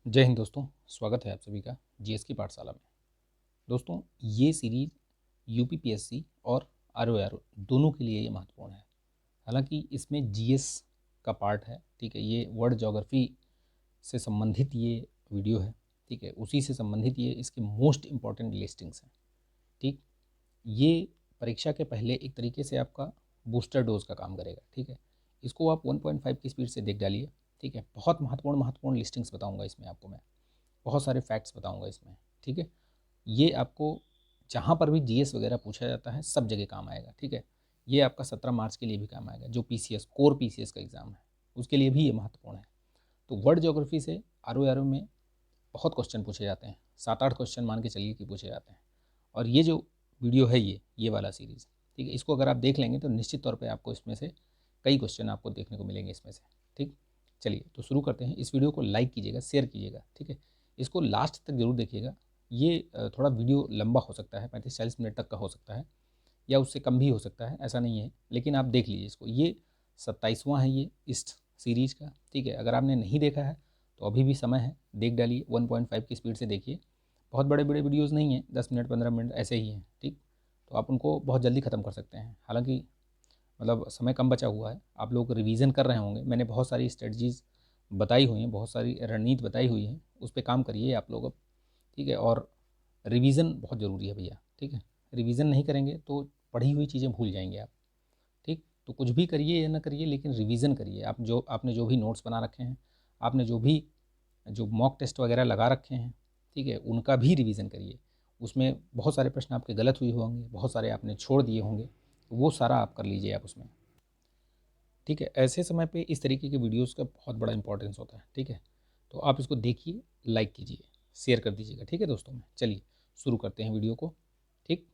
जय हिंद दोस्तों, स्वागत है आप सभी का जीएस की पाठशाला में। दोस्तों, ये सीरीज़ यूपीपीएससी और आरओआरओ दोनों के लिए ये महत्वपूर्ण है। हालांकि इसमें जीएस का पार्ट है, ठीक है। ये वर्ल्ड ज्योग्राफी से संबंधित ये वीडियो है, ठीक है। उसी से संबंधित ये इसके मोस्ट इम्पॉर्टेंट लिस्टिंग्स हैं, ठीक। ये परीक्षा के पहले एक तरीके से आपका बूस्टर डोज का काम करेगा, ठीक है। इसको आप 1.5 की स्पीड से देख डालिए, ठीक है। बहुत महत्वपूर्ण लिस्टिंग्स बताऊंगा इसमें आपको मैं, बहुत सारे फैक्ट्स बताऊंगा इसमें, ठीक है। ये आपको जहाँ पर भी जीएस वगैरह पूछा जाता है सब जगह काम आएगा, ठीक है। ये आपका 17 मार्च के लिए भी काम आएगा, जो पीसीएस कोर पीसीएस का एग्ज़ाम है उसके लिए भी ये महत्वपूर्ण है। तो वर्ल्ड ज्योग्राफी से आरओ में बहुत क्वेश्चन पूछे जाते हैं, 7-8 क्वेश्चन मान के चलिए कि पूछे जाते हैं। और ये जो वीडियो है ये वाला सीरीज़, ठीक है, इसको अगर आप देख लेंगे तो निश्चित तौर पे आपको इसमें से कई क्वेश्चन आपको देखने को मिलेंगे इसमें से, ठीक। चलिए तो शुरू करते हैं। इस वीडियो को लाइक कीजिएगा, शेयर कीजिएगा, ठीक है। इसको लास्ट तक जरूर देखिएगा। ये थोड़ा वीडियो लंबा हो सकता है, 35-40 मिनट तक का हो सकता है या उससे कम भी हो सकता है, ऐसा नहीं है, लेकिन आप देख लीजिए इसको। ये 27वां है ये इस सीरीज़ का, ठीक है। अगर आपने नहीं देखा है तो अभी भी समय है, देख डालिए, 1.5 की स्पीड से देखिए। बहुत बड़े बड़े वीडियोज़ नहीं हैं, 10 मिनट 15 मिनट ऐसे ही हैं, ठीक। तो आप उनको बहुत जल्दी ख़त्म कर सकते हैं। हालांकि मतलब समय कम बचा हुआ है, आप लोग रिवीजन कर रहे होंगे। मैंने बहुत सारी स्ट्रेटजीज़ बताई हुई हैं, बहुत सारी रणनीति बताई हुई हैं, उस पर काम करिए आप लोग अब, ठीक है। और रिवीजन बहुत ज़रूरी है भैया, ठीक है। रिवीजन नहीं करेंगे तो पढ़ी हुई चीज़ें भूल जाएंगे आप, ठीक। तो कुछ भी करिए या ना करिए, लेकिन रिवीजन करिए। आपने जो भी नोट्स बना रखे हैं, आपने जो मॉक टेस्ट वगैरह लगा रखे हैं, ठीक है, उनका भी रिवीजन करिए। उसमें बहुत सारे प्रश्न आपके गलत हुए होंगे, बहुत सारे आपने छोड़ दिए होंगे, तो वो सारा आप कर लीजिए आप उसमें, ठीक है। ऐसे समय पे इस तरीके के वीडियोस का बहुत बड़ा इंपॉर्टेंस होता है, ठीक है। तो आप इसको देखिए, लाइक कीजिए, शेयर कर दीजिएगा, ठीक है दोस्तों में। चलिए शुरू करते हैं वीडियो को, ठीक।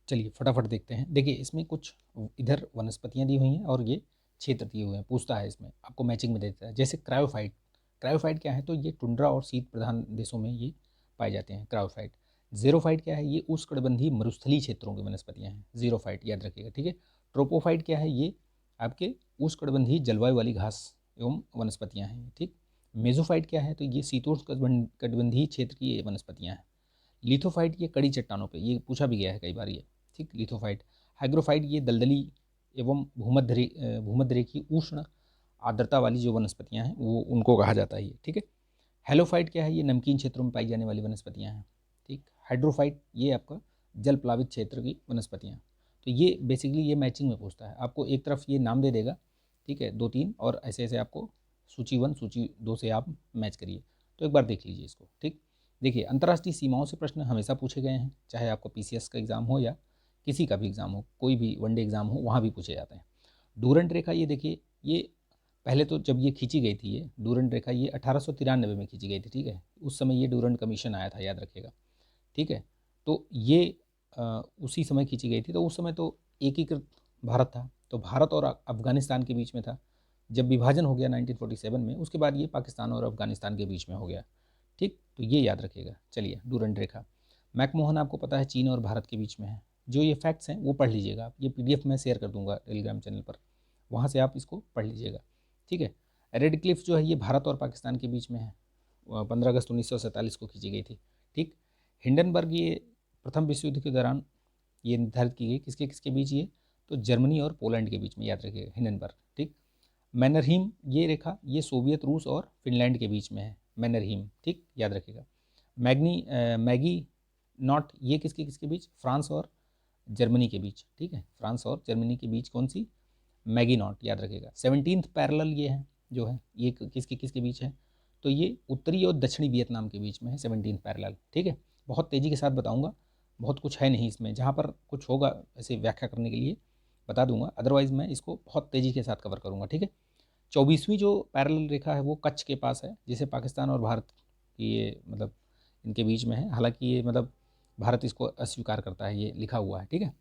चलिए फटाफट देखते हैं। देखिए इसमें कुछ इधर वनस्पतियाँ दी हुई हैं और ये क्षेत्र दिए हुए हैं। पूछता है इसमें, आपको मैचिंग में देता है। जैसे क्रायोफाइट, क्रायोफाइट क्या है, तो ये टुंड्रा और शीत प्रधान देशों में ये पाए जाते हैं, क्रायोफाइट। ज़ेरोफाइट क्या है, ये उष्णकटिबंधीय मरुस्थलीय क्षेत्रों की वनस्पतियाँ हैं, ज़ीरोफाइट याद रखिएगा, ठीक है। ट्रोपोफाइट क्या है, ये आपके उष्णकटिबंधीय जलवायु वाली घास एवं वनस्पतियाँ हैं, ठीक। मेजोफाइट क्या है, तो ये शीतोष्ण कटिबंधीय क्षेत्र की ये वनस्पतियाँ हैं। लिथोफाइट ये कड़ी चट्टानों पे, ये पूछा भी गया है कई बार ये, ठीक, लिथोफाइट। हाइग्रोफाइट ये दलदली एवं भूमध्य रेखीय उष्ण आर्द्रता वाली जो वनस्पतियाँ हैं वो उनको कहा जाता है ये, ठीक है। हेलोफाइट क्या है, ये नमकीन क्षेत्रों में पाई जाने वाली वनस्पतियाँ हैं, ठीक। हाइड्रोफाइट ये आपका जल प्लावित क्षेत्र की वनस्पतियाँ। तो ये बेसिकली ये मैचिंग में पूछता है, आपको एक तरफ ये नाम दे देगा, ठीक है, 2-3, और ऐसे ऐसे आपको सूची 1 सूची 2 से आप मैच करिए। तो एक बार देख लीजिए इसको, ठीक। देखिए अंतर्राष्ट्रीय सीमाओं से प्रश्न हमेशा पूछे गए हैं, चाहे आपको पीसीएस का एग्ज़ाम हो या किसी का भी एग्ज़ाम हो, कोई भी वनडे एग्ज़ाम हो, वहाँ भी पूछे जाते हैं। डूरंट रेखा, ये देखिए, ये पहले तो जब ये खींची गई थी, ये डूरंट रेखा ये 1893 में खींची गई थी, ठीक है। उस समय ये डूरंट कमीशन आया था, याद रखिएगा, ठीक है। तो ये उसी समय खींची गई थी। तो उस समय तो एकीकृत भारत था, तो भारत और अफ़गानिस्तान के बीच में था। जब विभाजन हो गया 1947 में, उसके बाद ये पाकिस्तान और अफ़गानिस्तान के बीच में हो गया, ठीक। तो ये याद रखिएगा। चलिए डूरंट रेखा, मैकमोहन आपको पता है चीन और भारत के बीच में है। जो ये फैक्ट्स हैं वो पढ़ लीजिएगा आप, ये पीडीएफ में शेयर कर दूंगा टेलीग्राम चैनल पर, वहाँ से आप इसको पढ़ लीजिएगा, ठीक है। रेड क्लिफ जो है ये भारत और पाकिस्तान के बीच में है, 15 अगस्त 1947 को खींची गई थी, ठीक। हिंडनबर्ग ये प्रथम विश्व युद्ध के दौरान ये निर्धारित की गई, किसके किसके बीच, ये तो जर्मनी और पोलैंड के बीच में, याद रखिएगा हिंडनबर्ग, ठीक। मैनरहीम ये रेखा ये सोवियत रूस और फिनलैंड के बीच में है, मैनरहीम, ठीक, याद रखिएगा। मैगी नॉट ये किसके किसके बीच, फ्रांस और जर्मनी के बीच, ठीक है। फ्रांस और जर्मनी के बीच कौन सी, मैगी नॉट, याद रखिएगा। 17th पैरेलल ये है जो है, ये किसके किसके बीच है, तो ये उत्तरी और दक्षिणी वियतनाम के बीच में है 17th पैरेलल, ठीक है। बहुत तेज़ी के साथ बताऊंगा, बहुत कुछ है नहीं इसमें, जहाँ पर कुछ होगा ऐसे व्याख्या करने के लिए बता दूंगा, अदरवाइज़ मैं इसको बहुत तेज़ी के साथ कवर करूँगा, ठीक है। 24वीं जो पैरेलल रेखा है वो कच्छ के पास है, जिसे पाकिस्तान और भारत की ये मतलब इनके बीच में है। हालांकि ये मतलब भारत इसको अस्वीकार करता है, ये लिखा हुआ है, ठीक है।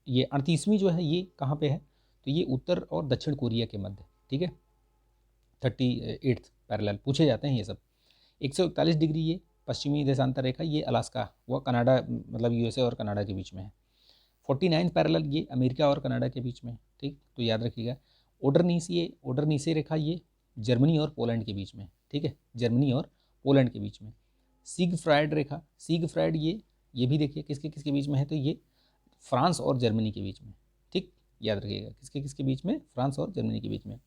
ये 38वीं जो है ये कहाँ पे है, तो ये उत्तर और दक्षिण कोरिया के मध्य, ठीक है। 38th पैरेलल पूछे जाते हैं ये सब। 141 डिग्री ये पश्चिमी देशांतर रेखा, ये अलास्का व कनाडा मतलब यूएसए और कनाडा के बीच में है। 49 पैरेलल ये अमेरिका और कनाडा के बीच में, ठीक। तो याद रखिएगा। ओडरनीसी रेखा ये जर्मनी और पोलैंड के बीच में, ठीक है, जर्मनी और पोलैंड के बीच में। सिगफ्रायड रेखा, सिगफ्रायड ये भी देखिए किसके किसके बीच में है, तो ये फ्रांस और जर्मनी के बीच में, ठीक, याद रखिएगा किसके किसके बीच में, फ्रांस और जर्मनी के बीच में।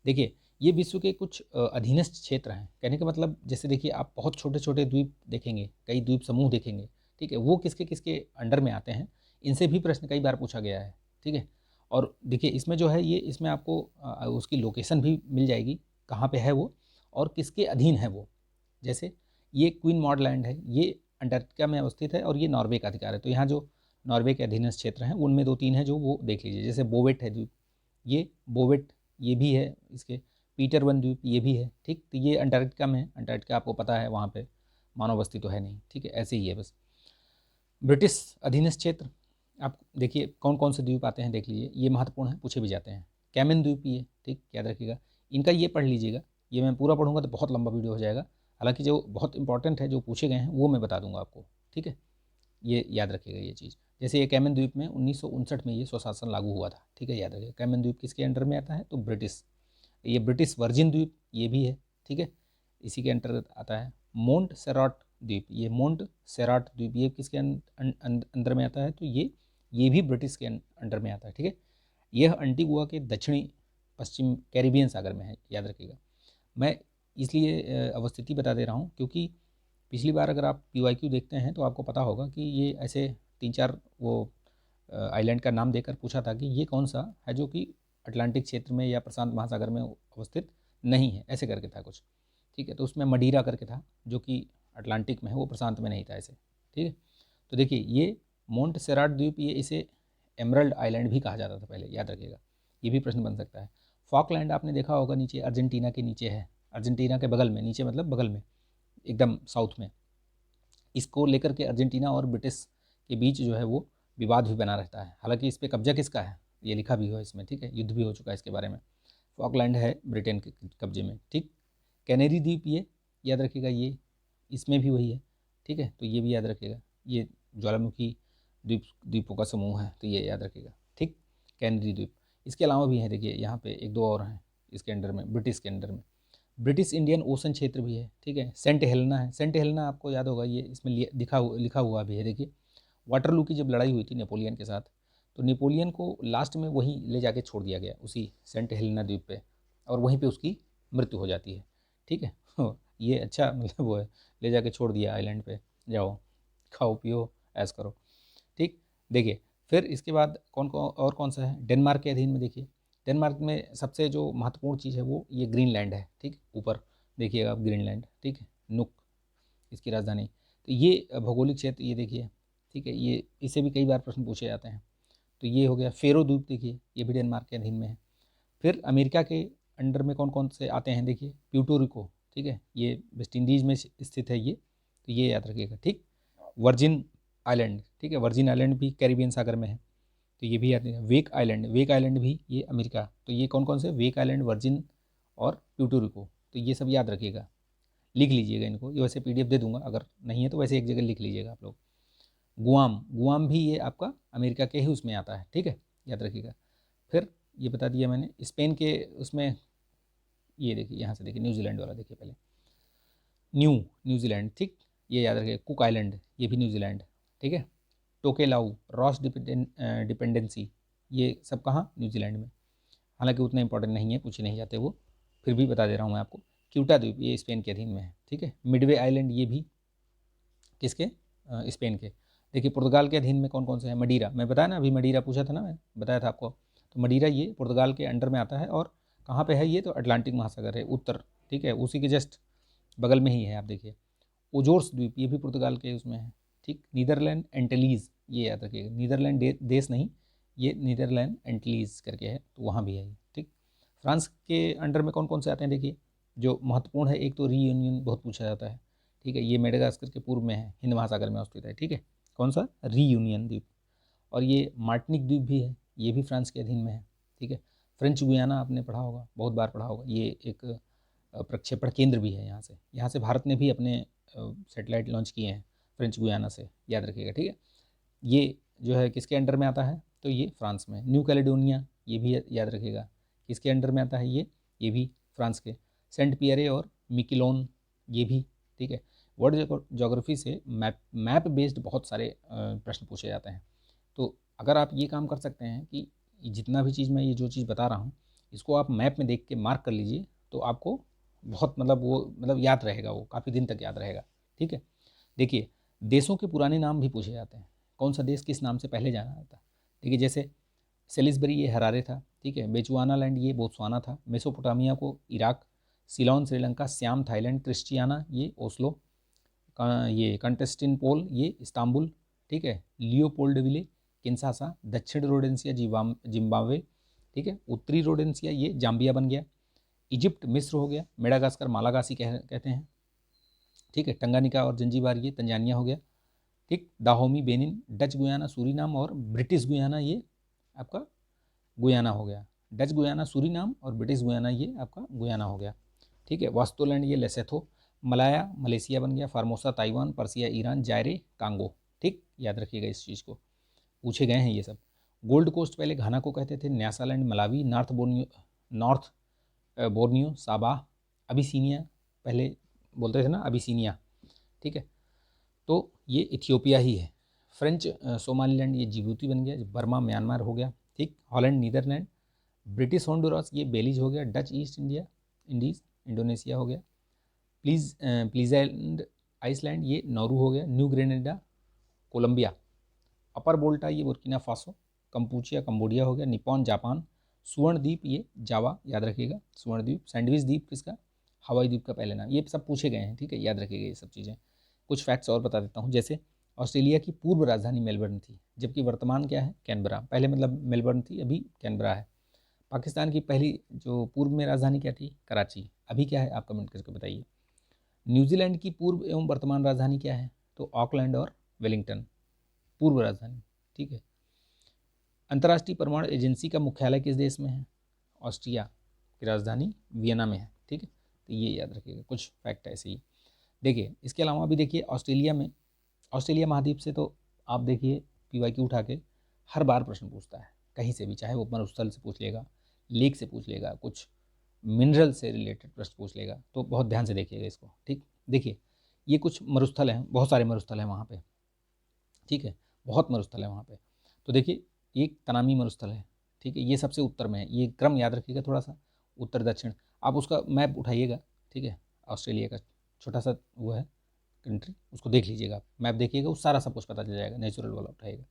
देखिए ये विश्व के कुछ अधीनस्थ क्षेत्र हैं, कहने का मतलब जैसे देखिए आप बहुत छोटे छोटे द्वीप देखेंगे, कई द्वीप समूह देखेंगे, ठीक है, वो किसके किसके अंडर में आते हैं, इनसे भी प्रश्न कई बार पूछा गया है, ठीक है। और देखिए इसमें जो है ये इसमें आपको उसकी लोकेशन भी मिल जाएगी, कहाँ पे है वो और किसके अधीन है वो। जैसे ये क्वीन मॉड लैंड है, ये अंटार्कटिका में अवस्थित है और ये नॉर्वे का अधिकार है। तो यहाँ जो नॉर्वे के अधीनस्थ क्षेत्र हैं उनमें 2-3 हैं जो वो देख लीजिए। जैसे बोवेट है द्वीप, ये बोवेट ये भी है, इसके पीटर वन द्वीप ये भी है, ठीक। तो ये अंटार्कटिका में है, अंटार्कटिका आपको पता है वहाँ पे मानव बस्ती तो है नहीं, ठीक है, ऐसे ही है बस। ब्रिटिश अधीनस्थ क्षेत्र, आप देखिए कौन कौन से द्वीप आते हैं देख लीजिए, ये महत्वपूर्ण है, पूछे भी जाते हैं। कैमन द्वीप ये, ठीक, याद रखिएगा, इनका ये पढ़ लीजिएगा, ये मैं पूरा पढ़ूंगा तो बहुत लंबा वीडियो हो जाएगा, हालांकि जो बहुत इंपॉर्टेंट है जो पूछे गए हैं वो मैं बता दूंगा आपको, ठीक है, ये याद रखिएगा ये चीज़। जैसे ये कैमन द्वीप में 1959 में ये स्वशासन लागू हुआ था, ठीक है, याद रखिएगा। कैमन द्वीप किसके अंडर में आता है, तो ब्रिटिश। ये ब्रिटिश वर्जिन द्वीप ये भी है, ठीक है, इसी के अंतर्गत आता है। मोंट सेराट द्वीप, ये मोंट सेराट द्वीप ये किसके अंदर में आता है, तो ये भी ब्रिटिश के अंडर में आता है, ठीक है। यह अंटीगुआ के दक्षिणी पश्चिम कैरिबियन सागर में है, याद रखिएगा। मैं इसलिए अवस्थिति बता दे रहा हूँ क्योंकि पिछली बार अगर आप PYQ देखते हैं तो आपको पता होगा कि ये ऐसे 3-4 वो आइलैंड का नाम देकर पूछा था कि ये कौन सा है जो कि अटलांटिक क्षेत्र में या प्रशांत महासागर में अवस्थित नहीं है, ऐसे करके था कुछ, ठीक है। तो उसमें मडीरा करके था जो कि अटलांटिक में है, वो प्रशांत में नहीं था ऐसे, ठीक है। तो देखिए ये मोंट सेराट द्वीप, ये इसे एमरल्ड आइलैंड भी कहा जाता था पहले, याद रखिएगा, ये भी प्रश्न बन सकता है। फॉकलैंड आपने देखा होगा नीचे, अर्जेंटीना के नीचे है, अर्जेंटीना के बगल में, नीचे मतलब बगल में एकदम साउथ में। इसको लेकर के अर्जेंटीना और ब्रिटिश के बीच जो है वो विवाद भी बना रहता है, हालांकि इस पर कब्जा किसका है ये लिखा भी हो इसमें, ठीक है, युद्ध भी हो चुका है इसके बारे में। फॉकलैंड है ब्रिटेन के कब्जे में, ठीक। कैनेरी द्वीप ये याद रखिएगा, ये इसमें भी वही है, ठीक है, तो ये भी याद रखिएगा, ये ज्वालामुखी द्वीपों का समूह है, तो ये याद रखिएगा, ठीक, कैनेरी द्वीप। इसके अलावा भी है, देखिए यहाँ पे 1-2 और हैं इसके अंडर में, ब्रिटिश के अंडर में। ब्रिटिश इंडियन ओशन क्षेत्र भी है, ठीक है। सेंट हेलेना है, सेंट हेलेना आपको याद होगा, ये इसमें लिखा हुआ भी है, देखिए। वाटरलू की जब लड़ाई हुई थी नेपोलियन के साथ, तो नेपोलियन को लास्ट में वहीं ले जाके छोड़ दिया गया, उसी सेंट हेलेना द्वीप पे, और वहीं पे उसकी मृत्यु हो जाती है, ठीक है। ये अच्छा मतलब वो है, ले जाके छोड़ दिया आइलैंड पे, जाओ खाओ पियो ऐश करो, ठीक। देखिए फिर इसके बाद कौन सा है, डेनमार्क के अधीन में। देखिए डेनमार्क में सबसे जो महत्वपूर्ण चीज़ है वो ये ग्रीनलैंड है, ठीक, ऊपर देखिएगा आप ग्रीनलैंड, ठीक है, नुक इसकी राजधानी। तो ये भौगोलिक क्षेत्र ये देखिए, ठीक है, ये इससे भी कई बार प्रश्न पूछे जाते हैं। तो ये हो गया। फेरो द्वीप देखिए, ये भी डेनमार्क के अधीन में है। फिर अमेरिका के अंडर में कौन कौन से आते हैं, देखिए प्यूर्टो रिको, ठीक है, ये वेस्ट इंडीज़ में स्थित है ये, तो ये याद रखिएगा, ठीक। वर्जिन आइलैंड, ठीक है, वर्जिन आइलैंड भी कैरिबियन सागर में है, तो ये भी याद रखिएगा। वेक आइलैंड भी ये अमेरिका, तो ये कौन कौन से, वेक आइलैंड, वर्जिन और प्यूर्टो रिको, तो ये सब याद रखिएगा, लिख लीजिएगा इनको, ये वैसे PDF दे दूंगा, अगर नहीं है तो वैसे एक जगह लिख लीजिएगा आप लोग। गुआम भी ये आपका अमेरिका के ही उसमें आता है, ठीक है, याद रखिएगा। फिर ये बता दिया मैंने, स्पेन के उसमें ये देखिए, यहाँ से देखिए न्यूजीलैंड वाला देखिए पहले, न्यूजीलैंड, ठीक, ये याद रखिए। कुक आइलैंड ये भी न्यूजीलैंड, ठीक है। टोकेलाऊ, रॉस डिपेंडेंसी, ये सब कहाँ, न्यूजीलैंड में, हालांकि उतना इंपॉर्टेंट नहीं है, पूछे नहीं जाते वो, फिर भी बता दे रहा हूँ मैं आपको। क्यूटा द्वीप ये स्पेन के अधीन में है, ठीक है। मिडवे आइलैंड ये भी किसके, स्पेन के। देखिए पुर्तगाल के अधीन में कौन कौन से हैं, मडीरा, मैं बताया ना अभी, मडीरा पूछा था ना, मैं बताया था आपको, तो मडीरा ये पुर्तगाल के अंडर में आता है, और कहाँ पे है ये, तो अटलांटिक महासागर है उत्तर, ठीक है, उसी के जस्ट बगल में ही है, आप देखिए। ओजोर्स द्वीप ये भी पुर्तगाल के उसमें है, ठीक। नीदरलैंड एंटिलीज ये याद रखिएगा, नीदरलैंड देश नहीं, ये नीदरलैंड एंटिलीज करके है, तो वहाँ भी है ये, ठीक। फ्रांस के अंडर में कौन कौन से आते हैं, देखिए जो महत्वपूर्ण है, एक तो रीयूनियन बहुत पूछा जाता है, ठीक है, ये मेडागास्कर के पूर्व में है, हिंद महासागर में अवस्थित है, ठीक है, कौन सा, रीयूनियन द्वीप। और ये मार्टिनिक द्वीप भी है, ये भी फ्रांस के अधीन में है, ठीक है। फ्रेंच गुयाना आपने पढ़ा होगा, बहुत बार पढ़ा होगा, ये एक प्रक्षेपण केंद्र भी है, यहाँ से भारत ने भी अपने सैटेलाइट लॉन्च किए हैं फ्रेंच गुयाना से, याद रखिएगा, ठीक है। ये जो है किसके अंडर में आता है, तो ये फ्रांस में। न्यू कैलेडोनिया ये भी याद रखिएगा, किसके अंडर में आता है ये भी फ्रांस के। सेंट पियरे और मिकिलोन, ये भी, ठीक है। वर्ल्ड ज्योग्राफी से मैप बेस्ड बहुत सारे प्रश्न पूछे जाते हैं। तो अगर आप ये काम कर सकते हैं कि जितना भी चीज़ मैं ये जो चीज़ बता रहा हूँ इसको आप मैप में देख के मार्क कर लीजिए, तो आपको बहुत मतलब याद रहेगा, वो काफ़ी दिन तक याद रहेगा, ठीक है। देखिए, देशों के पुराने नाम भी पूछे जाते हैं, कौन सा देश किस नाम से पहले जाना जाता है, ठीक है। जैसे सेलिसबरी ये हरारे था, ठीक है। बेचुआना लैंड ये बोत्सवाना था। मेसोपोटामिया को Iraq, Ceylon Sri Lanka, Siam Thailand, Christiania ये ओस्लो, ये कंटेस्टिनपोल ये इस्तांबुल, ठीक है। लियोपोल्डविले किन्शासा, दक्षिण रोडेंसिया जिम्बाब्वे, ठीक है। उत्तरी रोडेंसिया ये जाम्बिया बन गया। इजिप्ट मिस्र हो गया। मेडागास्कर मालागासी कहते हैं, ठीक है। टंगानिका और जंजीबार ये तंजानिया हो गया, ठीक। दाहोमी बेनिन, डच गुयाना सूरीनाम और ब्रिटिश गुयाना ये आपका गुयाना हो गया। डच गुयाना सूरीनाम और ब्रिटिश गुयाना ये आपका गुयाना हो गया, ठीक है। वास्तोलैंड ये लेसेथो, मलाया मलेशिया बन गया। Formosa Taiwan, Persia Iran, जायरे Congo, ठीक। याद रखिएगा इस चीज़ को, पूछे गए हैं ये सब। गोल्ड कोस्ट पहले घाना को कहते थे। न्यासालैंड मलावी, नॉर्थ बोर्नियो साबा, अबिसीनिया पहले बोलते थे ना, अबिसीनिया, ठीक है। तो ये इथियोपिया ही है। फ्रेंच सोमालीलैंड ये जिबूती बन गया। बर्मा म्यांमार हो गया, ठीक। हॉलैंड नीदरलैंड, ब्रिटिश होंडुरास ये बेलीज हो गया। डच ईस्ट इंडीज़ इंडोनेशिया हो गया। प्लीजेंड आइसलैंड ये नौरू हो गया। New Granada Colombia. Upper Volta ये बुर्किना फासो। कंपूचिया कंबोडिया हो गया। Nippon Japan. सुवर्ण द्वीप ये जावा, याद रखिएगा सुवर्ण द्वीप। सैंडविच द्वीप किसका, हवाई द्वीप का पहले नाम। ये सब पूछे गए हैं, ठीक है, याद रखिएगा ये सब चीज़ें। कुछ फैक्ट्स और बता देता हूँ, जैसे ऑस्ट्रेलिया की पूर्व राजधानी मेलबर्न थी, जबकि वर्तमान क्या है, कैनबरा। पहले मतलब मेलबर्न थी, अभी कैनबरा है। पाकिस्तान की पहली जो पूर्व में राजधानी क्या थी, कराची, अभी क्या है, आप कमेंट करके बताइए। न्यूजीलैंड की पूर्व एवं वर्तमान राजधानी क्या है, तो ऑकलैंड और वेलिंगटन पूर्व राजधानी, ठीक है। अंतर्राष्ट्रीय परमाणु एजेंसी का मुख्यालय किस देश में है, ऑस्ट्रिया की राजधानी वियना में है, ठीक है। तो ये याद रखिएगा, कुछ फैक्ट ऐसे ही। देखिए, इसके अलावा भी देखिए ऑस्ट्रेलिया महाद्वीप से तो आप देखिए PYQ उठा के हर बार प्रश्न पूछता है, कहीं से भी, चाहे वो मरुस्थल से पूछ लेगा, लेक से पूछ लेगा, कुछ मिनरल से रिलेटेड प्रश्न पूछ लेगा, तो बहुत ध्यान से देखिएगा इसको, ठीक। देखिए, ये कुछ मरुस्थल हैं, बहुत सारे मरुस्थल हैं वहाँ पे, ठीक है, बहुत मरुस्थल है वहाँ पे। तो देखिए, एक तनामी मरुस्थल है, ठीक है, ये सबसे उत्तर में है। ये क्रम याद रखिएगा थोड़ा सा, उत्तर दक्षिण। आप उसका मैप उठाइएगा, ठीक है, ऑस्ट्रेलिया का छोटा सा वो है कंट्री, उसको देख लीजिएगा, आप मैप देखिएगा, उस सारा सब कुछ पता चल जाएगा, नेचुरल वाला उठाइएगा।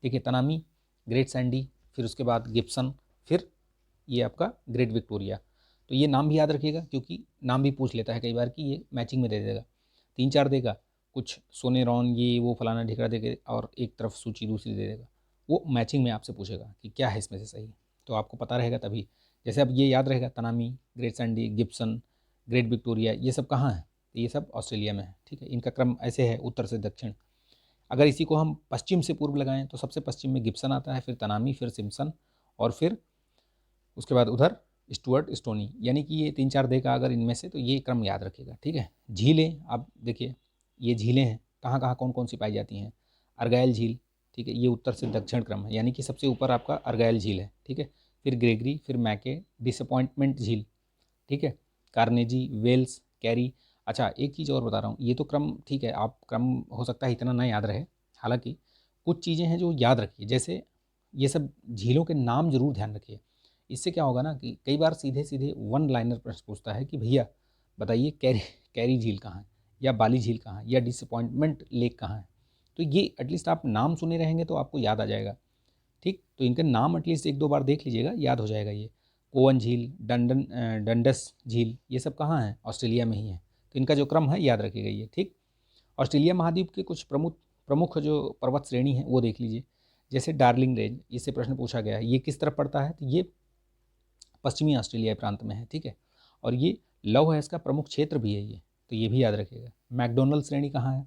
देखिए, तनामी, ग्रेट सैंडी, फिर उसके बाद गिब्सन, फिर ये आपका ग्रेट विक्टोरिया। तो ये नाम भी याद रखिएगा, क्योंकि नाम भी पूछ लेता है कई बार कि ये मैचिंग में दे देगा, 3-4 देगा, कुछ सोनेरॉन ये वो फलाना ढिकड़ा देगा, और एक तरफ सूची दूसरी दे देगा, वो मैचिंग में आपसे पूछेगा कि क्या है इसमें से सही। तो आपको पता रहेगा तभी, जैसे अब ये याद रहेगा, Tanami, great Sandy, Gibson, great Victoria, ये सब कहाँ है, तो ये सब ऑस्ट्रेलिया में है, ठीक है। इनका क्रम ऐसे है, उत्तर से दक्षिण। अगर इसी को हम पश्चिम से पूर्व लगाएं तो सबसे पश्चिम में गिब्सन आता है, फिर तनामी, फिर सिम्पसन, और फिर उसके बाद उधर स्टुअर्ट स्टोनी। यानी कि ये 3-4 देगा अगर इनमें से, तो ये क्रम याद रखिएगा, ठीक है। झीलें, आप देखिए, ये झीलें हैं, कहाँ कहाँ कौन कौन सी पाई जाती हैं। अर्गायल झील, ठीक है, ये उत्तर से दक्षिण क्रम है, यानी कि सबसे ऊपर आपका अर्गायल झील है, ठीक है। फिर ग्रेगरी, फिर मैके, डिसअपॉइंटमेंट झील, ठीक है, कार्नेजी, वेल्स, कैरी। अच्छा, एक चीज़ और बता रहा हूँ, ये तो क्रम ठीक है, आप क्रम हो सकता है इतना ना याद रहे, हालांकि कुछ चीज़ें हैं जो याद रखिए, जैसे ये सब झीलों के नाम जरूर ध्यान रखिए। इससे क्या होगा ना कि कई बार सीधे सीधे वन लाइनर प्रश्न पूछता है कि भैया बताइए कैरी झील कहाँ है, या बाली झील कहाँ है, या डिसअपॉइंटमेंट लेक कहाँ है। तो ये एटलीस्ट आप नाम सुने रहेंगे तो आपको याद आ जाएगा, ठीक। तो इनके नाम एटलीस्ट 1-2 बार देख लीजिएगा, याद हो जाएगा ये। कोवन झील, डंडस झील, ये सब कहाँ है, ऑस्ट्रेलिया में ही है। तो इनका जो क्रम है याद रखिएगा ये, ठीक। ऑस्ट्रेलिया महाद्वीप के कुछ प्रमुख प्रमुख जो पर्वत श्रेणी है वो देख लीजिए। जैसे डार्लिंग रेंज, इससे प्रश्न पूछा गया है, ये किस तरफ पड़ता है, तो ये पश्चिमी ऑस्ट्रेलिया प्रांत में है, ठीक है। और ये लौह है, इसका प्रमुख क्षेत्र भी है ये, तो ये भी याद रखिएगा। मैकडोनल्ड श्रेणी कहाँ है,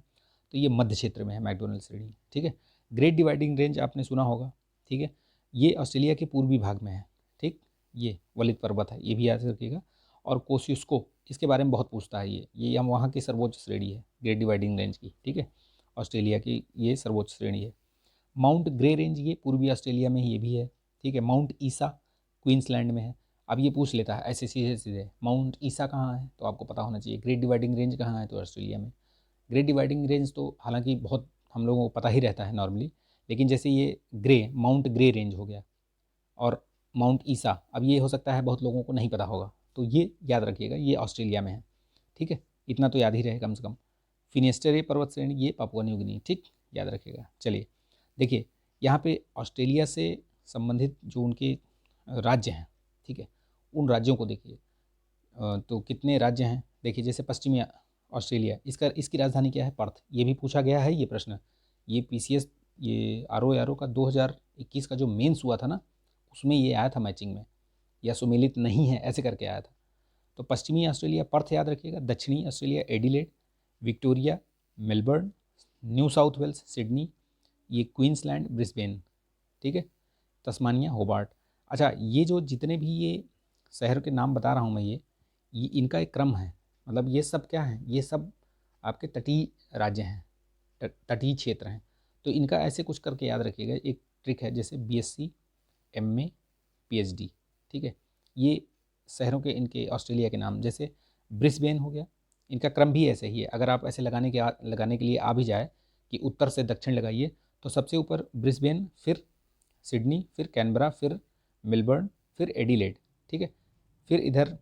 तो ये मध्य क्षेत्र में है मैकडोनल्ड श्रेणी, ठीक है। ग्रेट डिवाइडिंग रेंज आपने सुना होगा, ठीक है, ये ऑस्ट्रेलिया के पूर्वी भाग में है, ठीक। ये वलित पर्वत है, ये भी याद रखिएगा। और कोसियुस्को, इसके बारे में बहुत पूछता है ये हम वहाँ की सर्वोच्च श्रेणी है ग्रेट डिवाइडिंग रेंज की, ठीक है, ऑस्ट्रेलिया की ये सर्वोच्च श्रेणी है। माउंट ग्रे रेंज ये पूर्वी ऑस्ट्रेलिया में ही ये भी है, ठीक है। माउंट ईसा क्वींसलैंड में है। अब ये पूछ लेता है ऐसे सीधे सीधे माउंट ईसा कहाँ है, तो आपको पता होना चाहिए। ग्रेट डिवाइडिंग रेंज कहाँ है, तो ऑस्ट्रेलिया में। ग्रेट डिवाइडिंग रेंज तो हालांकि बहुत हम लोगों को पता ही रहता है नॉर्मली, लेकिन जैसे ये माउंट ग्रे रेंज हो गया और माउंट ईसा, अब ये हो सकता है बहुत लोगों को नहीं पता होगा, तो ये याद रखिएगा ये ऑस्ट्रेलिया में है। ठीक है, इतना तो याद ही रहे कम से कम। फिनिस्टरे पर्वत श्रेणी ये पापुआ न्यू गिनी, ठीक, याद रखिएगा। चलिए देखिए यहाँ पे ऑस्ट्रेलिया से संबंधित जो उनके राज्य हैं, ठीक है, उन राज्यों को देखिए। तो कितने राज्य हैं देखिए, जैसे पश्चिमी ऑस्ट्रेलिया, इसकी राजधानी क्या है, पर्थ। ये भी पूछा गया है ये प्रश्न। ये PCS ये RO का 2021 का जो मेंस हुआ था ना, उसमें ये आया था मैचिंग में, या सुमेलित नहीं है ऐसे करके आया था। तो पश्चिमी ऑस्ट्रेलिया पर्थ याद रखिएगा। दक्षिणी Australia Adelaide, Victoria, Melbourne, New South Wales Sydney, ये क्वींसलैंड ब्रिस्बेन, ठीक है, तस्मानिया होबार्ट। अच्छा, ये जो जितने भी ये शहर के नाम बता रहा हूँ मैं, ये इनका एक क्रम है। मतलब ये सब क्या है, ये सब आपके तटीय राज्य हैं, तटीय क्षेत्र हैं। तो इनका ऐसे कुछ करके याद रखिएगा। एक ट्रिक है, जैसे BSc, MA, PhD, ठीक है, ये शहरों के इनके ऑस्ट्रेलिया के नाम। जैसे ब्रिस्बेन हो गया, इनका क्रम भी ऐसे ही है। अगर आप ऐसे लगाने के लिए आ भी जाए कि उत्तर से दक्षिण लगाइए, तो सबसे ऊपर ब्रिस्बेन, फिर सिडनी, फिर कैनबरा, फिर मेलबर्न, फिर एडिलेड, ठीक है, फिर इधर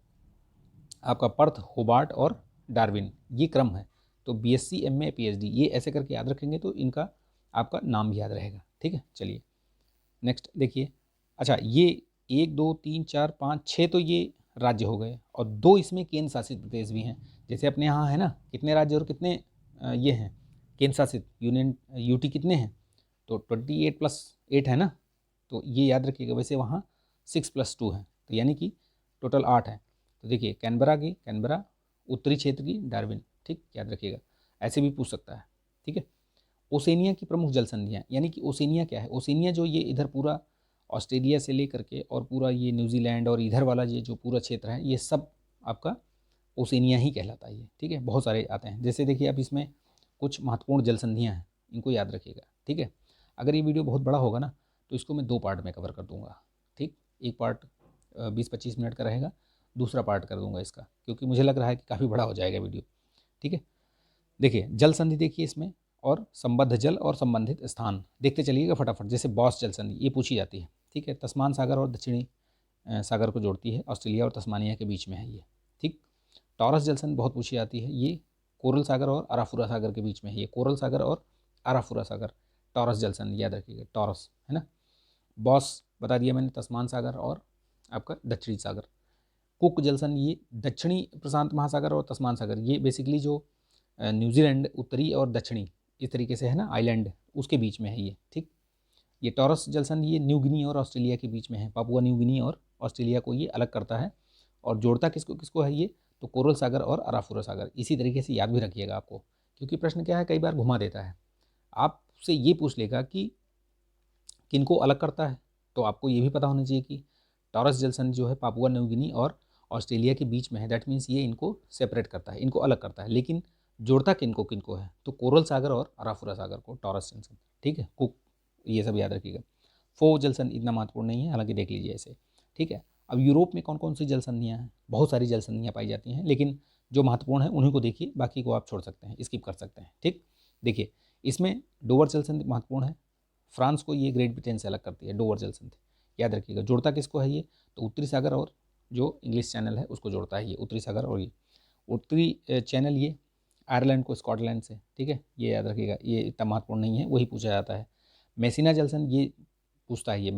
आपका पर्थ, होबार्ट और डार्विन, ये क्रम है। तो BSc, MA, PhD ये ऐसे करके याद रखेंगे तो इनका आपका नाम भी याद रहेगा। ठीक है, चलिए नेक्स्ट देखिए। अच्छा, ये 1 2 3 4 5 6 तो ये राज्य हो गए, और 2 इसमें केंद्र शासित प्रदेश भी हैं। जैसे अपने यहाँ है ना, कितने राज्य और कितने ये हैं केंद्र शासित, यूनियन UT कितने हैं, तो 28+8 है ना, तो ये याद रखिएगा। वैसे वहाँ 6+2 है, तो यानी कि टोटल 8 है। तो देखिए कैनबरा, उत्तरी क्षेत्र की डार्विन, ठीक, याद रखिएगा। ऐसे भी पूछ सकता है, ठीक है। ओसेनिया की प्रमुख जल संधियाँ, यानी कि ओसेनिया क्या है, ओसेनिया जो ये इधर पूरा ऑस्ट्रेलिया से लेकर के और पूरा ये न्यूजीलैंड और इधर वाला ये जो पूरा क्षेत्र है, ये सब आपका ओसेनिया ही कहलाता है ये, ठीक है। बहुत सारे आते हैं, जैसे देखिए अब इसमें कुछ महत्वपूर्ण जल संधियाँ हैं, इनको याद रखिएगा, ठीक है। अगर ये वीडियो बहुत बड़ा होगा ना, तो इसको मैं 2 पार्ट में कवर कर दूँगा, ठीक। एक पार्ट 20-25 मिनट का रहेगा, दूसरा पार्ट कर दूँगा इसका, क्योंकि मुझे लग रहा है कि काफ़ी बड़ा हो जाएगा वीडियो, ठीक है। देखिए जल संधि देखिए इसमें, और संबद्ध जल और संबंधित स्थान देखते चलिएगा फटाफट। जैसे बॉस जल संधि ये पूछी जाती है, ठीक है, तस्मान सागर और दक्षिणी सागर को जोड़ती है, ऑस्ट्रेलिया और तस्मानिया के बीच में है ये, ठीक। टॉरस जल संधि बहुत पूछी जाती है, ये कोरल सागर और अराफुरा सागर के बीच में है, ये कोरल सागर और अराफुरा सागर, टॉरस जल संधि याद रखिएगा, टॉरस है ना। बॉस बता दिया मैंने, तस्मान सागर और आपका दक्षिणी सागर। कुक जल संधि ये दक्षिणी प्रशांत महासागर और तस्मान सागर, ये बेसिकली जो न्यूजीलैंड उत्तरी और दक्षिणी इस तरीके से है ना आइलैंड, उसके बीच में है ये, ठीक। ये टॉरस जल संधि ये न्यू गिनी और ऑस्ट्रेलिया के बीच में है, पापुआ न्यू गिनी और ऑस्ट्रेलिया को ये अलग करता है, और जोड़ता किसको किसको है ये, तो कोरल सागर और अराफुरा सागर। इसी तरीके से याद भी रखिएगा आपको, क्योंकि प्रश्न क्या है, कई बार घुमा देता है। आपसे ये पूछ लेगा कि किनको अलग करता है, तो आपको ये भी पता होना चाहिए कि टॉरस जल संधि जो है पापुआ न्यू गिनी और ऑस्ट्रेलिया के बीच में है, दैट मीन्स ये इनको सेपरेट करता है, इनको अलग करता है। लेकिन जोड़ता किनको किनको है, तो कोरल सागर और अराफुरा सागर को, टॉरस जल संधि, ठीक है। कुक ये सब याद रखिएगा। फो जल संधि इतना महत्वपूर्ण नहीं है, हालांकि देख लीजिए ऐसे, ठीक है। अब यूरोप में कौन कौन सी जल संधियाँ हैं, बहुत सारी जल संधियाँ पाई जाती हैं, लेकिन जो महत्वपूर्ण है उन्हीं को देखिए, बाकी को आप छोड़ सकते हैं, स्किप कर सकते हैं, ठीक। देखिए इसमें डोवर जल संधि महत्वपूर्ण है, फ्रांस को ये ग्रेट ब्रिटेन से अलग करती है डोवर जल संधि, याद रखिएगा। जोड़ता किसको है ये, तो उत्तरी सागर और जो इंग्लिश चैनल है उसको जोड़ता है ये, उत्तरी सागर और ये उत्तरी चैनल ये आयरलैंड को स्कॉटलैंड से, ठीक है, ये याद रखिएगा, ये इतना महत्वपूर्ण नहीं है, वही पूछा जाता है। मेसिना जल संधि ये पूछता है, ये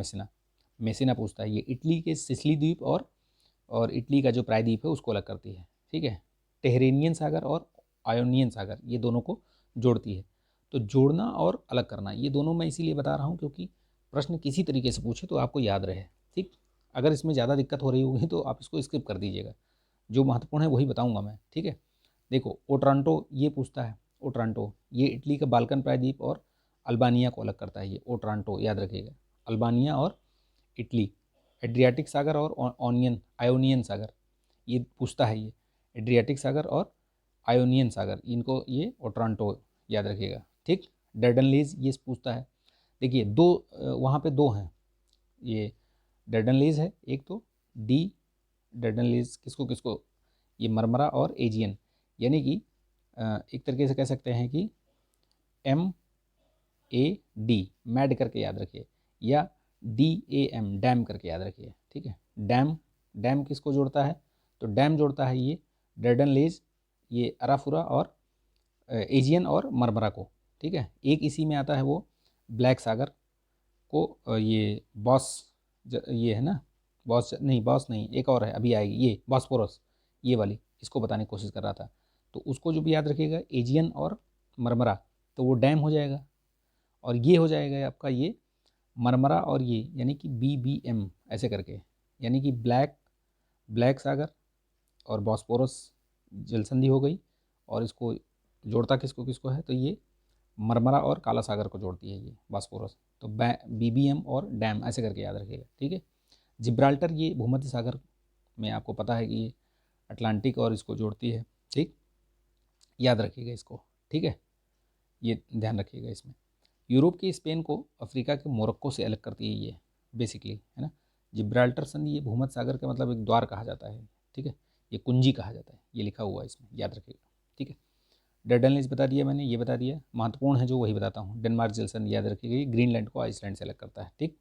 मेसिना पूछता है, ये इटली के सिसिली द्वीप और इटली का जो प्रायद्वीप है उसको अलग करती है, ठीक है। टेहरेनियन सागर और आयोनियन सागर ये दोनों को जोड़ती है। तो जोड़ना और अलग करना ये दोनों मैं इसीलिए बता रहा हूँ क्योंकि प्रश्न किसी तरीके से पूछे तो आपको याद रहे, ठीक। अगर इसमें ज़्यादा दिक्कत हो रही होगी तो आप इसको स्किप कर दीजिएगा, जो महत्वपूर्ण है वही बताऊँगा मैं, ठीक है। देखो ओट्रांटो ये पूछता है, ओट्रांटो ये इटली का बाल्कन प्रायद्वीप और अल्बानिया को अलग करता है, ये ओट्रांटो याद रखिएगा, अल्बानिया और इटली। एड्रियाटिक सागर और आयोनियन सागर ये पूछता है, ये एड्रियाटिक सागर और आयोनियन सागर, इनको ये ओट्रांटो याद रखिएगा, ठीक। डर्डनलीज ये पूछता है। देखिए दो वहाँ पे 2 हैं, ये डर्डनलीज है एक, तो डर्डनलेज किसको किसको, ये मरमरा और एजियन, यानी कि एक तरीके से कह सकते हैं कि MAD मैड करके याद रखिए, या DAM डैम करके याद रखिए, ठीक है। डैम, डैम किसको जोड़ता है, तो डैम जोड़ता है ये डर्डनलेज, ये अराफुरा और एजियन और मरमरा को, ठीक है। एक इसी में आता है वो ब्लैक सागर को, ये ये है ना, बॉस नहीं, एक और है अभी आएगी, ये बॉस्फोरस, ये वाली, इसको बताने की कोशिश कर रहा था। तो उसको जो भी याद रखिएगा एजियन और मरमरा, तो वो डैम हो जाएगा, और ये हो जाएगा आपका ये मरमरा और ये, यानी कि BBM ऐसे करके, यानी कि ब्लैक सागर और बॉस्फोरस जल संधि हो गई, और इसको जोड़ता किसको किसको है, तो ये मरमरा और काला सागर को जोड़ती है ये बॉस्फोरस, तो BBM और डैम ऐसे करके याद रखिएगा, ठीक है। जिब्राल्टर ये भूमध्य सागर में आपको पता है कि ये अटलांटिक और इसको जोड़ती है, ठीक, याद रखिएगा इसको, ठीक है, ये ध्यान रखिएगा इसमें। यूरोप के स्पेन को अफ्रीका के मोरक्को से अलग करती है ये बेसिकली, है ना। जिब्राल्टर संधि ये भूमध्य सागर का मतलब एक द्वार कहा जाता है, ठीक है, ये कुंजी कहा जाता है, ये लिखा हुआ है इसमें, याद रखिएगा, ठीक है। डर्डनलेज बता दिया मैंने, ये बता दिया, महत्वपूर्ण है जो वही बताता हूँ। डेनमार्क जल संधि याद रखिएगा, ये ग्रीनलैंड को आइसलैंड से अलग करता है, ठीक।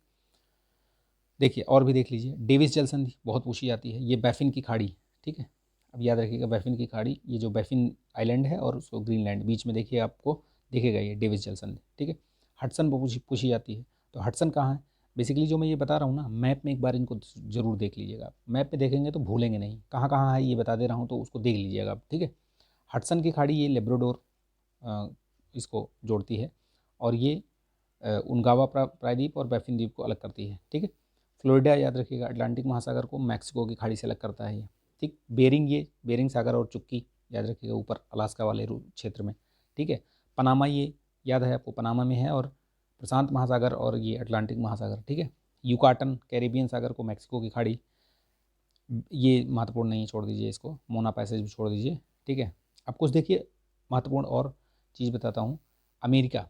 देखिए और भी देख लीजिए, डेविस जल संधि बहुत पूछी जाती है, ये बैफिन की खाड़ी, ठीक है। अब याद रखिएगा बैफिन की खाड़ी, ये जो बैफिन आइलैंड है और उसको ग्रीनलैंड बीच में देखिए, आपको दिखेगा ये डेविस जल संधि, ठीक है। हडसन पूछी जाती है, तो हडसन कहाँ है, बेसिकली जो मैं ये बता रहा हूँ ना, मैप में एक बार इनको जरूर देख लीजिएगा आप, मैप में देखेंगे तो भूलेंगे नहीं, कहाँ कहाँ है ये बता दे रहा हूँ, तो उसको देख लीजिएगा आप, ठीक है। हडसन की खाड़ी ये लेब्राडोर इसको जोड़ती है, और ये उनगावा प्रायद्वीप और बैफिन द्वीप को अलग करती है, ठीक है। फ्लोरिडा याद रखिएगा, अटलांटिक महासागर को मैक्सिको की खाड़ी से अलग करता है ये, ठीक। बेरिंग, ये बेरिंग सागर और चुक्की याद रखिएगा, ऊपर अलास्का वाले क्षेत्र में, ठीक है। पनामा ये याद है आपको, पनामा में है, और प्रशांत महासागर और ये अटलांटिक महासागर, ठीक है। यूकाटन कैरेबियन सागर को मैक्सिको की खाड़ी, ये महत्वपूर्ण नहीं है, छोड़ दीजिए इसको, मोना पैसेज भी छोड़ दीजिए, ठीक है। अब कुछ देखिए महत्वपूर्ण और चीज़ बताता हूँ, अमेरिका,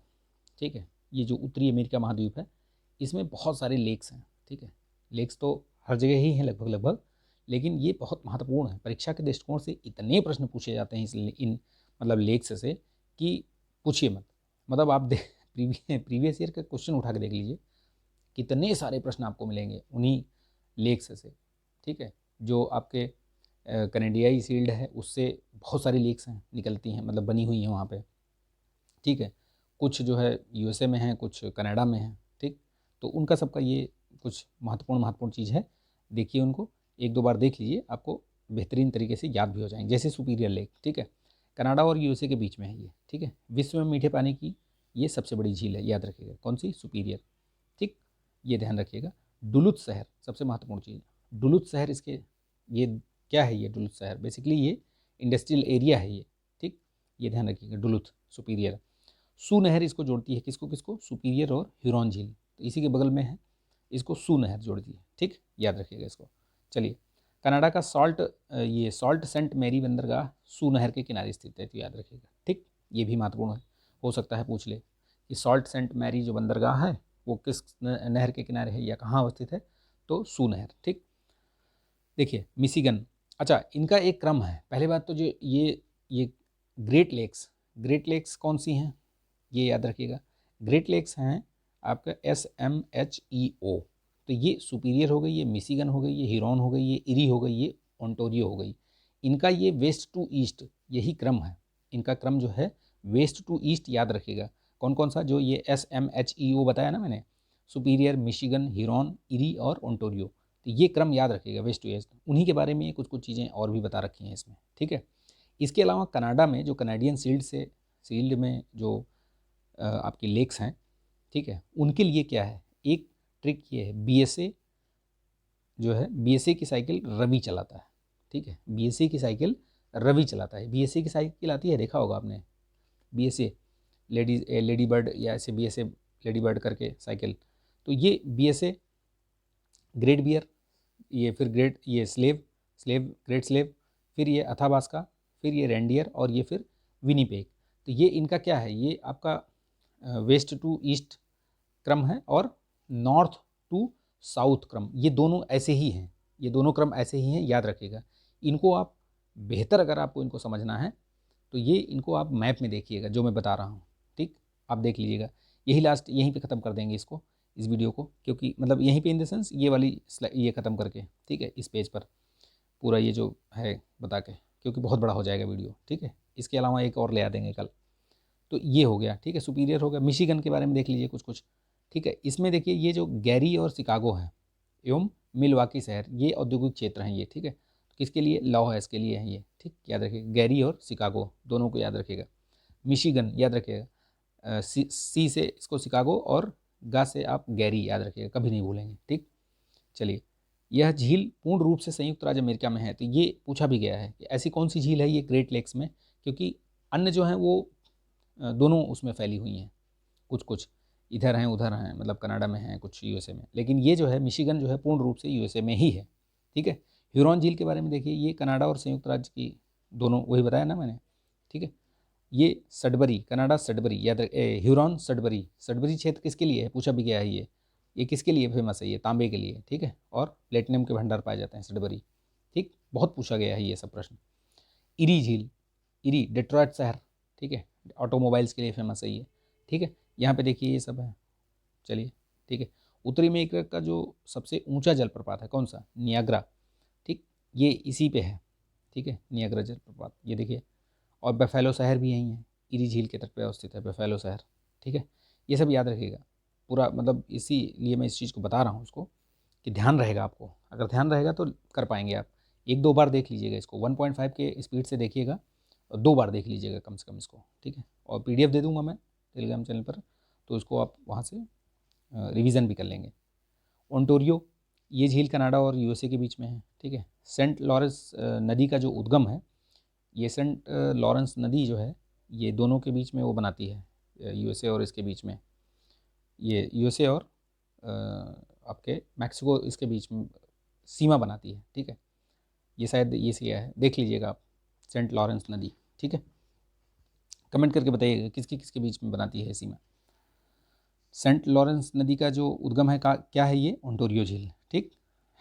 ठीक है, ये जो उत्तरी अमेरिका महाद्वीप है, इसमें बहुत सारे लेक्स हैं, ठीक है। लेक्स तो हर जगह ही हैं लगभग लगभग, लेकिन ये बहुत महत्वपूर्ण है, परीक्षा के दृष्टिकोण से इतने प्रश्न पूछे जाते हैं इन मतलब लेक्स से कि पूछिए मत, मतलब आप प्रीवियस ईयर का क्वेश्चन उठा के देख लीजिए, कितने सारे प्रश्न आपको मिलेंगे उन्हीं लेक्स से, ठीक है। जो आपके कनेडियाई शील्ड है उससे बहुत सारी लेक्स हैं निकलती हैं, मतलब बनी हुई हैं वहाँ पे, ठीक है। कुछ जो है USA में है, कुछ कनाडा में है, ठीक। तो उनका सबका ये कुछ महत्वपूर्ण चीज़ है, देखिए उनको एक दो बार देख लीजिए, आपको बेहतरीन तरीके से याद भी हो जाएंगे। जैसे सुपीरियर लेक, ठीक है, कनाडा और USA के बीच में है ये, ठीक है। विश्व में मीठे पानी की ये सबसे बड़ी झील है, याद रखिएगा कौन सी, सुपीरियर, ठीक, ये ध्यान रखिएगा। डुलुथ शहर सबसे महत्वपूर्ण चीज़, डुलुथ शहर इसके, ये क्या है, ये डुलुथ शहर बेसिकली ये इंडस्ट्रियल एरिया है ये, ठीक, ये ध्यान रखिएगा। डुलुथ सुपीरियर, सू नहर इसको जोड़ती है किसको किसको, सुपीरियर और ह्यूरॉन झील, तो इसी के बगल में है, इसको सू नहर जोड़ती है, ठीक, याद रखिएगा इसको। चलिए, कनाडा का ये सॉल्ट सेंट मैरी बंदरगाह सू नहर के किनारे स्थित है, तो याद रखिएगा, ठीक, ये भी महत्वपूर्ण है, हो सकता है पूछ ले कि सॉल्ट सेंट मैरी जो बंदरगाह है वो किस नहर के किनारे है या कहाँ अवस्थित है, तो सू नहर, ठीक। देखिए मिशिगन, अच्छा इनका एक क्रम है, पहले बात तो जो ये ग्रेट लेक्स कौन सी हैं, ये याद रखिएगा। ग्रेट लेक्स हैं आपका SMHEO, तो ये सुपीरियर हो गई, ये मिशिगन हो गई, ये हिरॉन हो गई, ये इरी हो गई, ये ओंटारियो हो गई। इनका ये वेस्ट टू ईस्ट यही क्रम है, इनका क्रम जो है वेस्ट टू ईस्ट याद रखिएगा। कौन कौन सा, जो ये SMHEO बताया ना मैंने, सुपीरियर, मिशिगन, हिरॉन, इरी और ओंटारियो, तो ये क्रम याद रखिएगा वेस्ट टू ईस्ट। उन्हीं के बारे में कुछ कुछ चीज़ें और भी बता रखी हैं इसमें, ठीक है। इसके अलावा कनाडा में जो कनाडियन शील्ड में जो आपकी लेक्स हैं, ठीक है, उनके लिए क्या है, एक ट्रिक ये है, BSA जो है, BSA की साइकिल रवि चलाता है, ठीक है, BSA की साइकिल रवि चलाता है। BSA की साइकिल आती है, देखा होगा आपने, BSA लेडी बर्ड या ऐसे BSA लेडी बर्ड करके साइकिल, तो ये BSA ग्रेट बियर, ये फिर ये ग्रेट स्लेव, फिर ये अथाबास्का, फिर ये रेंडियर, और ये फिर विनीपेग। तो ये इनका क्या है, ये आपका वेस्ट टू ईस्ट क्रम है और नॉर्थ टू साउथ क्रम, ये दोनों ऐसे ही हैं, ये दोनों क्रम ऐसे ही हैं, याद रखिएगा। इनको आप बेहतर अगर आपको इनको समझना है तो ये इनको आप मैप में देखिएगा जो मैं बता रहा हूँ, ठीक, आप देख लीजिएगा। यही लास्ट, यहीं पे ख़त्म कर देंगे इसको, इस वीडियो को, क्योंकि मतलब यहीं पे इन द सेंस ये वाली ये ख़त्म करके, ठीक है, इस पेज पर पूरा ये जो है बता के, क्योंकि बहुत बड़ा हो जाएगा वीडियो, ठीक है। इसके अलावा एक और ले आ देंगे कल। तो ये हो गया, ठीक है, सुपीरियर हो गया। मिशिगन के बारे में देख लीजिए कुछ कुछ, ठीक है। इसमें देखिए ये जो गैरी और शिकागो है एवं मिलवाकी शहर, ये औद्योगिक क्षेत्र हैं ये, ठीक है। तो किसके लिए? लॉ के लिए है ये, ठीक, याद रखिएगा। गैरी और शिकागो दोनों को याद रखिएगा। मिशिगन याद रखिएगा, सी से इसको शिकागो और गा से आप गैरी याद रखिएगा, कभी नहीं भूलेंगे, ठीक। चलिए, यह झील पूर्ण रूप से संयुक्त राज्य अमेरिका में है, तो ये पूछा भी गया है कि ऐसी कौन सी झील है ये ग्रेट लेक्स में, क्योंकि अन्य जो हैं वो दोनों उसमें फैली हुई हैं, कुछ कुछ इधर हैं उधर हैं, मतलब कनाडा में हैं, कुछ यूएसए में, लेकिन ये जो है मिशिगन जो है पूर्ण रूप से यूएसए में ही है, ठीक है। ह्यूरॉन झील के बारे में देखिए, ये कनाडा और संयुक्त राज्य की दोनों, वही बताया ना मैंने, ठीक है। ये सडबरी, कनाडा सडबरी याद ह्यूरॉन सडबरी, सडबरी क्षेत्र किसके लिए है पूछा भी गया है। ये किसके लिए फेमस है? ये तांबे के लिए, ठीक है, और प्लेटिनम के भंडार पाए जाते हैं सडबरी, ठीक, बहुत पूछा गया है ये सब प्रश्न। इरी झील, इरी डेट्रॉयट शहर, ठीक है, ऑटोमोबाइल्स के लिए फेमस है ये, ठीक है। यहाँ पे देखिए ये सब है, चलिए, ठीक है। उत्तरी अमेरिका का जो सबसे ऊंचा जलप्रपात है कौन सा? नियाग्रा, ठीक, ये इसी पे है, ठीक है, नियाग्रा जलप्रपात, ये देखिए। और बफेलो शहर भी यहीं है, इरी झील के तट पर अवस्थित है बफेलो शहर, ठीक है। ये सब याद रखिएगा पूरा, मतलब इसीलिए मैं इस चीज़ को बता रहा हूँ उसको, कि ध्यान रहेगा आपको, अगर ध्यान रहेगा तो कर पाएंगे आप। एक दो बार देख लीजिएगा इसको, 1.5 के स्पीड से देखिएगा और 2 बार देख लीजिएगा कम से कम इसको, ठीक है। और PDF दे दूंगा मैं टेलीग्राम चैनल पर, तो इसको आप वहाँ से रिवीजन भी कर लेंगे। ओंटारियो, ये झील कनाडा और यूएसए के बीच में है, ठीक है। सेंट लॉरेंस नदी का जो उद्गम है, ये सेंट लॉरेंस नदी जो है ये दोनों के बीच में वो बनाती है, यूएसए और इसके बीच में, ये यूएसए और आपके मैक्सिको इसके बीच में सीमा बनाती है, ठीक है। ये शायद ये सीमा है, देख लीजिएगा आप, सेंट लॉरेंस नदी, ठीक है। कमेंट करके बताइएगा किसके किसके बीच में बनाती है सीमा। सेंट लॉरेंस नदी का जो उद्गम है क्या है? ये ओंटारियो झील, ठीक।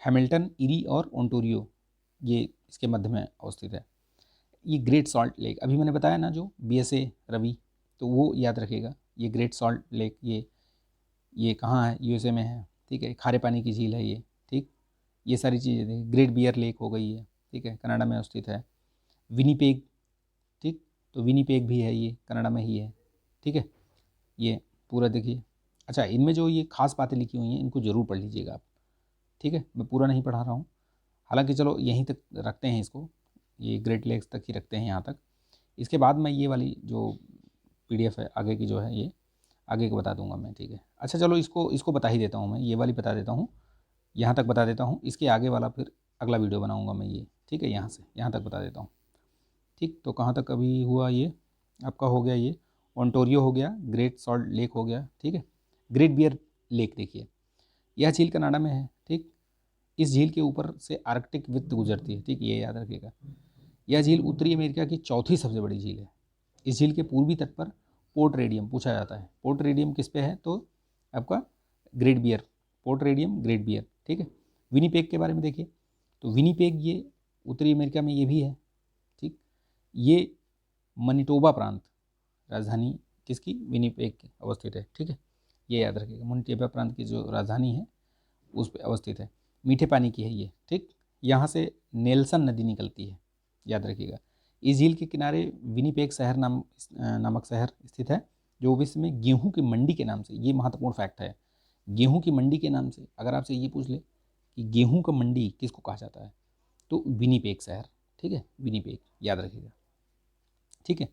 हैमिल्टन, इरी और ओंटारियो ये इसके मध्य में अवस्थित है। ये ग्रेट सॉल्ट लेक, अभी मैंने बताया ना जो BSA रवि, तो वो याद रखिएगा। ये ग्रेट सॉल्ट लेक ये कहाँ है? यूएसए में है, ठीक है। खारे पानी की झील है ये, ठीक। ये सारी चीज़ें देखिए। ग्रेट बियर लेक हो गई है, ठीक है, कनाडा में अवस्थित है। विनीपेग, ठीक, तो विनीपेग भी है, ये कनाडा में ही है, ठीक है। ये पूरा देखिए। अच्छा, इनमें जो ये खास बातें लिखी हुई हैं इनको ज़रूर पढ़ लीजिएगा आप, ठीक है। मैं पूरा नहीं पढ़ा रहा हूँ, हालांकि चलो यहीं तक रखते हैं इसको, ये ग्रेट लेक्स तक ही रखते हैं यहाँ तक। इसके बाद मैं ये वाली जो PDF है आगे की जो है ये आगे को बता दूंगा मैं, ठीक है। अच्छा चलो इसको बता ही देता हूँ मैं, ये वाली बता देता हूँ, यहाँ तक बता देता हूँ। इसके आगे वाला फिर अगला वीडियो बनाऊँगा मैं ये, ठीक है। यहाँ से यहाँ तक बता देता हूँ, ठीक। तो कहाँ तक अभी हुआ? ये आपका हो गया, ये ओंटारियो हो गया, ग्रेट सॉल्ट लेक हो गया, ठीक है। ग्रेट बियर लेक देखिए, यह झील कनाडा में है, ठीक। इस झील के ऊपर से आर्कटिक वृत्त गुजरती है, ठीक, ये याद रखिएगा। यह झील उत्तरी अमेरिका की चौथी सबसे बड़ी झील है। इस झील के पूर्वी तट पर पोर्ट रेडियम पूछा जाता है। पोर्ट रेडियम किस पे है? तो आपका Great Bear, Port Radium Great Bear, ठीक है। विनीपेग के बारे में देखिए, तो विनीपेग ये उत्तरी अमेरिका में ये भी है, ठीक। ये मनीटोबा प्रांत, राजधानी किसकी? विनीपेग की अवस्थित है, ठीक है। ये याद रखिएगा, मनीटोबा प्रांत की जो राजधानी है उस पर अवस्थित है। मीठे पानी की है ये, ठीक। यहाँ से नेल्सन नदी निकलती है, याद रखिएगा। इस झील के किनारे विनीपेग शहर नामक शहर स्थित है, जो विश्व में गेहूं की मंडी के नाम से, ये महत्वपूर्ण फैक्ट है, गेहूं की मंडी के नाम से अगर आपसे ये पूछ ले कि गेहूं का मंडी किसको कहा जाता है, तो विनीपेग शहर, ठीक है, विनीपेग याद रखिएगा, ठीक है।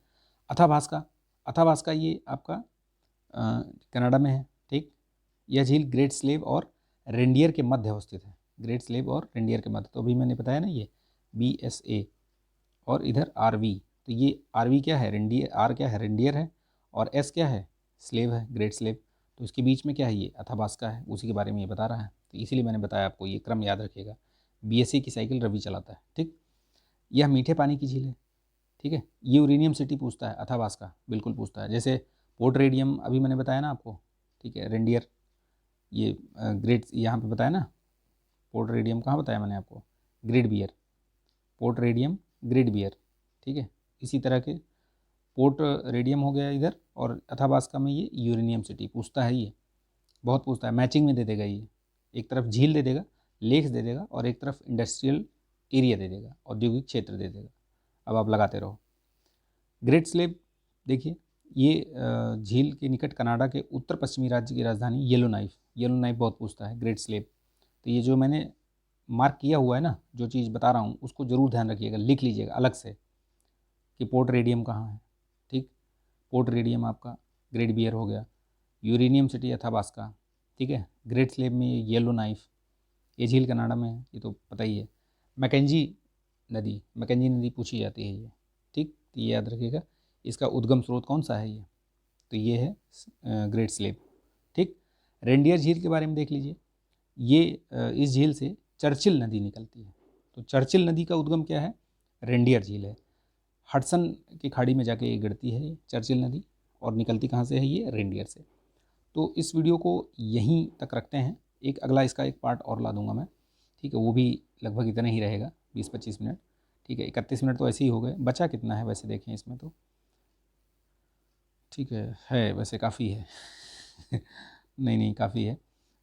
अथाबास्का, अथाबास्का ये आपका कनाडा में है, ठीक। यह झील ग्रेट स्लेव और रेंडियर के मध्य अवस्थित है, ग्रेट स्लेव और रेंडियर के मध्य, तो अभी मैंने बताया ना ये BSA और इधर RV, तो ये RV क्या है? रेंडियर, R क्या है? रेंडियर है, और S क्या है? स्लेव है, ग्रेट स्लेव। तो इसके बीच में क्या है? ये अथाबास्का है, उसी के बारे में ये बता रहा है, तो इसीलिए मैंने बताया आपको, ये क्रम याद रखिएगा। BSA की साइकिल रवि चलाता है, ठीक। यह मीठे पानी की झील है, ठीक है। ये यूरेनियम सिटी पूछता है, अथाबास्का बिल्कुल पूछता है, जैसे पोर्ट रेडियम अभी मैंने बताया ना आपको, ठीक है। रेंडियर ये ग्रेट यहाँ पे बताया ना, पोर्ट रेडियम कहाँ बताया मैंने आपको, Great Bear, Port Radium Great Bear, ठीक है। इसी तरह के पोर्ट रेडियम हो गया इधर, और अथाबास्का में ये यूरेनियम सिटी पूछता है, ये बहुत पूछता है, मैचिंग में दे देगा ये, एक तरफ झील दे देगा, लेक्स दे देगा, और एक तरफ इंडस्ट्रियल एरिया दे देगा, औद्योगिक क्षेत्र दे देगा। अब आप लगाते रहो। ग्रेट स्लेब देखिए, ये झील के निकट कनाडा के उत्तर पश्चिमी राज्य की राजधानी येलोनाइफ, येलोनाइफ बहुत पूछता है, ग्रेट स्लेब। तो ये जो मैंने मार्क किया हुआ है ना, जो चीज़ बता रहा हूँ उसको ज़रूर ध्यान रखिएगा, लिख लीजिएगा अलग से कि पोर्ट रेडियम कहाँ है, ठीक। पोर्ट रेडियम आपका ग्रेट बियर हो गया, यूरेनियम सिटी अथाबास्का, ठीक है। ग्रेट स्लेब में ये येलो नाइफ, ये झील कनाडा में है, ये तो पता ही है। मैकेंजी नदी पूछी जाती है ये, ठीक। तो ये याद रखिएगा, इसका उद्गम स्रोत कौन सा है ये, तो ये है ग्रेट स्लेब, ठीक। रेंडियर झील के बारे में देख लीजिए, ये इस झील से चर्चिल नदी निकलती है। तो चर्चिल नदी का उद्गम क्या है, रेंडियर झील है। हडसन की खाड़ी में जाके ये गिरती है ये चर्चिल नदी, और निकलती कहाँ से है, ये रेंडियर से। तो इस वीडियो को यहीं तक रखते हैं, एक अगला इसका एक पार्ट और ला दूंगा मैं, ठीक है। वो भी लगभग इतना ही रहेगा, 20-25 मिनट, ठीक है। 31 मिनट तो ऐसे ही हो गए, बचा कितना है वैसे देखें इसमें तो, ठीक है वैसे काफ़ी है नहीं काफ़ी है।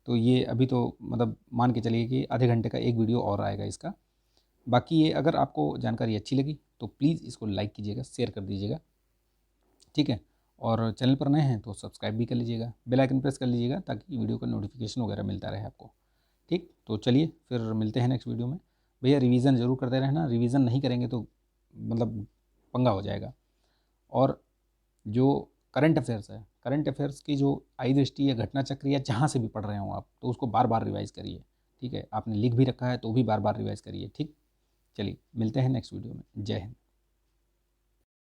तो ये अभी तो मतलब मान के चलिए कि आधे घंटे का एक वीडियो और आएगा इसका। बाकी ये अगर आपको जानकारी अच्छी लगी तो प्लीज़ इसको लाइक कीजिएगा, शेयर कर दीजिएगा, ठीक है। और चैनल पर नए हैं तो सब्सक्राइब भी कर लीजिएगा, बेल आइकन प्रेस कर लीजिएगा ताकि वीडियो का नोटिफिकेशन वगैरह मिलता रहे आपको, ठीक। तो चलिए फिर मिलते हैं नेक्स्ट वीडियो में। भैया रिवीजन ज़रूर करते रहना, रिवीजन नहीं करेंगे तो मतलब पंगा हो जाएगा। और जो करंट अफेयर्स है, करंट अफेयर्स की जो आई दृष्टि या घटना चक्र या जहाँ से भी पढ़ रहे हो आप, तो उसको बार बार रिवाइज़ करिए, ठीक है। आपने लिख भी रखा है तो भी बार बार रिवाइज़ करिए, ठीक। चलिए मिलते हैं नेक्स्ट वीडियो में, जय हिंद।